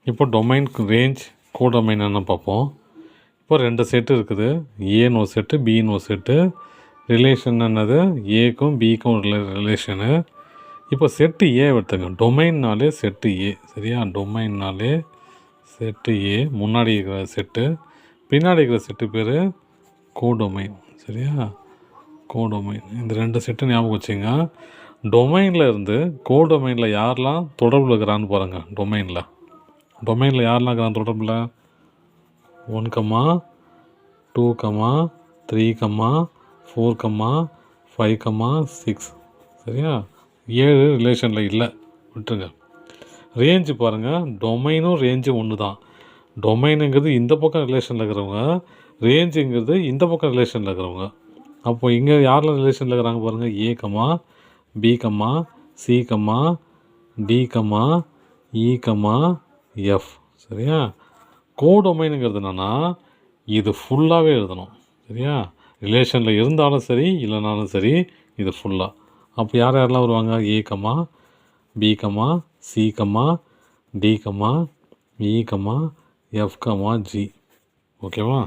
இப்போ domain range codomain என்ன பார்ப்போம். இப்போ 2 செட்டு இருக்குது. ஏன்னு ஒரு செட்டு, பின்னு ஒரு செட்டு. ரிலேஷன் என்னது, ஏக்கும் பிக்கும் ரிலேஷனு. இப்போ செட்டு ஏ எடுத்துங்க. டொமைன்னாலே செட்டு ஏ, சரியா? டொமைன்னாலே செட்டு ஏ. முன்னாடி இருக்கிற செட்டு, பின்னாடி இருக்கிற செட்டு பேர் கோடொமைன், சரியா? கோடொமைன். இந்த 2 செட்டு ஞாபகம் வச்சுங்க. டொமைனில் இருந்து கோடொமைனில் யாரெல்லாம் தொடர்பில் இருக்கிறான்னு பாருங்கள். டொமைனில் யாரெல்லாம் இருக்கிறான் தொடர்பில்? 1, 2, 3, 4, 5, 6, சரியா? 7 ரிலேஷனில் இல்லை, விட்டுருங்க. ரேஞ்சு பாருங்கள். டொமைனும் ரேஞ்சும் ஒன்று தான். டொமைனுங்கிறது இந்த பக்கம் ரிலேஷனில் இருக்கிறவங்க, ரேஞ்சுங்கிறது இந்த பக்கம் ரிலேஷனில் இருக்கிறவங்க. அப்போ இங்கே யாரெல்லாம் ரிலேஷனில் இருக்கிறாங்க பாருங்கள். ஏ, பி, சி, டி, இ, எஃப், சரியா? கோடொமைனுங்கிறது என்னென்னா இது ஃபுல்லாகவே எழுதணும், சரியா? ரிலேஷனில் இருந்தாலும் சரி இல்லைனாலும் சரி, இது ஃபுல்லாக. அப்போ யாரெல்லாம் வருவாங்க? ஏ, பி, சி, டி, இ, எஃப், ஜி. ஓகேவா?